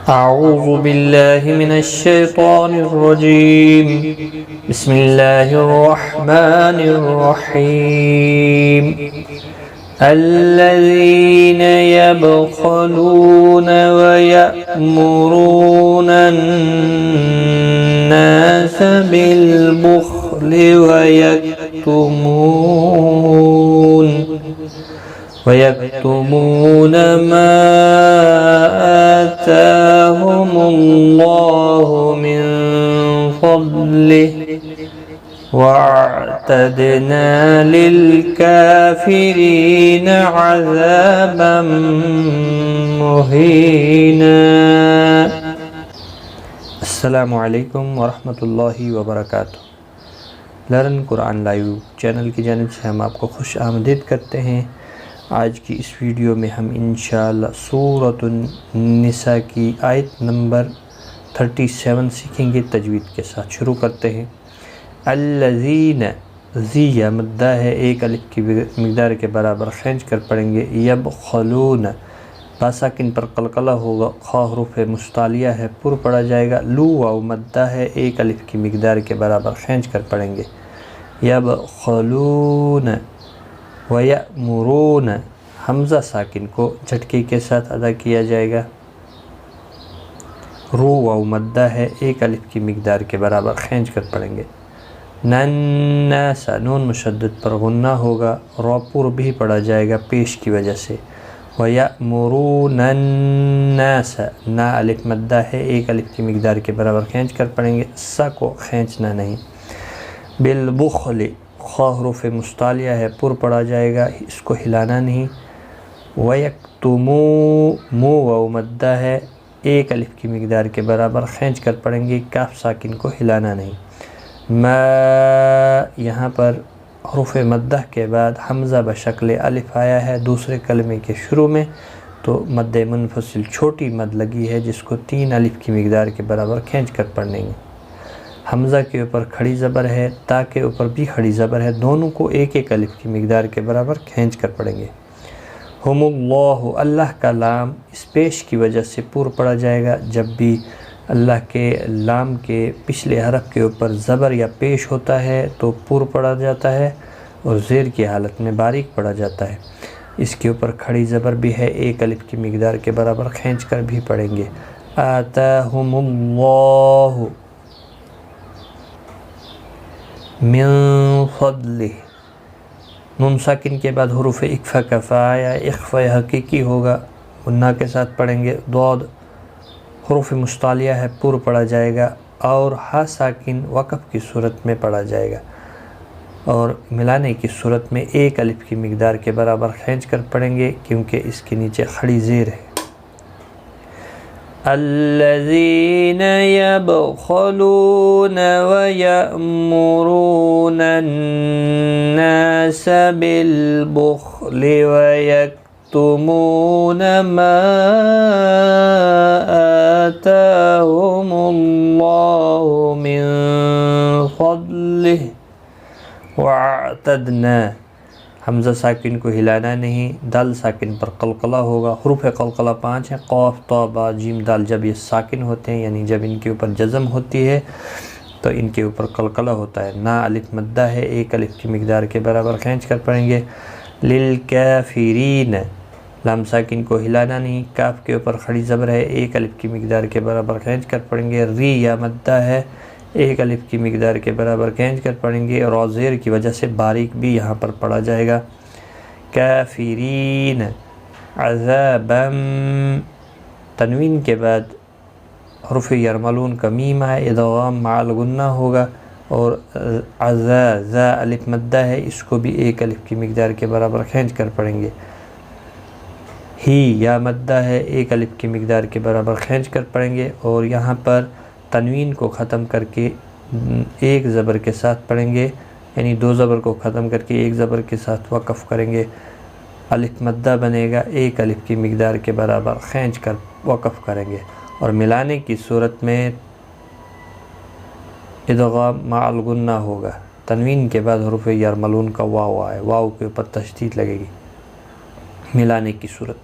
أعوذ بالله من الشيطان الرجيم. بسم الله الرحمن الرحيم. الذين يبخلون ويأمرون الناس بالبخل ويكتمون ما آتاهم الله من فضله وأعتدنا للكافرين عذابا مهينا. السلام علیکم ورحمۃ اللہ وبرکاتہ. لرن قرآن لائیو چینل کی جانب سے ہم آپ کو خوش آمدید کرتے ہیں. آج کی اس ویڈیو میں ہم انشاءاللہ سورۃ النساء کی آیت نمبر 37 سیکھیں گے. تجوید کے ساتھ شروع کرتے ہیں. الذین زی یا مدہ ہے، ایک الف کی مقدار کے برابر کھینچ کر پڑھیں گے. یبخلون با ساکن پر قلقلہ ہوگا، خا حروف مستعلیہ ہے، پر پڑھا جائے گا. لو واو مدہ ہے، ایک الف کی مقدار کے برابر کھینچ کر پڑھیں گے. یبخلون وَيَأْمُرُونَ حمزہ ساکن کو جھٹکے کے ساتھ ادا کیا جائے گا. رو واو مدہ ہے، ایک الف کی مقدار کے برابر کھینچ کر پڑھیں گے. نَنَّاسَ نون مشدد پر غنہ ہوگا، رو پر بھی پڑھا جائے گا پیش کی وجہ سے. وَيَأْمُرُونَ النَّاسَ نا الف مدہ ہے، ایک الف کی مقدار کے برابر کھینچ کر پڑھیں گے، سا کو کھینچنا نہیں. بالبخل خا حروف مستعلیہ ہے، پر پڑھا جائے گا، اس کو ہلانا نہیں. وَيَكْتُمُو مو واو مدہ ہے، ایک الف کی مقدار کے برابر کھینچ کر پڑھیں گے، کاف ساکن کو ہلانا نہیں. ما یہاں پر حروف مدہ کے بعد حمزہ بشکل الف آیا ہے دوسرے کلمے کے شروع میں، تو مد منفصل چھوٹی مد لگی ہے جس کو 3 الف کی مقدار کے برابر کھینچ کر پڑھیں گے. حمزہ کے اوپر کھڑی زبر ہے، تا کے اوپر بھی کھڑی زبر ہے، دونوں کو ایک ایک الف کی مقدار کے برابر کھینچ کر پڑھیں گے. ہم اللہ اللہ کا لام اس پیش کی وجہ سے پر پڑھا جائے گا. جب بھی اللہ کے لام کے پچھلے حرف کے اوپر زبر یا پیش ہوتا ہے تو پر پڑھا جاتا ہے اور زیر کی حالت میں باریک پڑھا جاتا ہے. اس کے اوپر کھڑی زبر بھی ہے، ایک الف کی مقدار کے برابر کھینچ کر بھی پڑھیں گے. آتاہم اللہ من فضلہ نون ساکن کے بعد حروف اکفا کا فا یا اخفا حقیقی ہوگا، غنہ کے ساتھ پڑھیں گے. ضاد حروف مستعلیہ ہے، پر پڑھا جائے گا، اور ہا ساکن وقف کی صورت میں پڑھا جائے گا، اور ملانے کی صورت میں ایک الف کی مقدار کے برابر کھینچ کر پڑھیں گے کیونکہ اس کے نیچے کھڑی زیر ہے. الذین یبخلون ویأمرون الناس بالبخل ویکتمون ما آتاهم اللہ من فضلہ وَاعْتَدْنَا حمزہ ساکن کو ہلانا نہیں، دال ساکن پر قلقلہ ہوگا. حروف قلقلہ 5 ہیں، قاف طا با جیم دال. جب یہ ساکن ہوتے ہیں یعنی جب ان کے اوپر جزم ہوتی ہے تو ان کے اوپر قلقلہ ہوتا ہے. نا الف مدہ ہے، ایک الف کی مقدار کے برابر کھینچ کر پڑھیں گے. للکافرین لام ساکن کو ہلانا نہیں، کاف کے اوپر کھڑی زبر ہے، ایک الف کی مقدار کے برابر کھینچ کر پڑھیں گے. ری یا مدہ ہے، ایک الف کی مقدار کے برابر کھینچ کر پڑھیں گے، اور زیر کی وجہ سے باریک بھی یہاں پر پڑھا جائے گا. کافرین عذابا تنوین کے بعد حرف یرملون کا میم ہے، ادغام مع الغنہ ہوگا، اور ذا الف مدہ ہے، اس کو بھی ایک الف کی مقدار کے برابر کھینچ کر پڑھیں گے. ہی یا مدہ ہے، ایک الف کی مقدار کے برابر کھینچ کر پڑھیں گے، اور یہاں پر تنوین کو ختم کر کے ایک زبر کے ساتھ پڑھیں گے، یعنی 2 زبر کو ختم کر کے ایک زبر کے ساتھ وقف کریں گے. الف مدہ بنے گا، ایک الف کی مقدار کے برابر کھینچ کر وقف کریں گے، اور ملانے کی صورت میں ادغام مع الغنہ ہوگا. تنوین کے بعد حروف یرملون کا واو آئے، واو کے اوپر تشدید لگے گی ملانے کی صورت میں.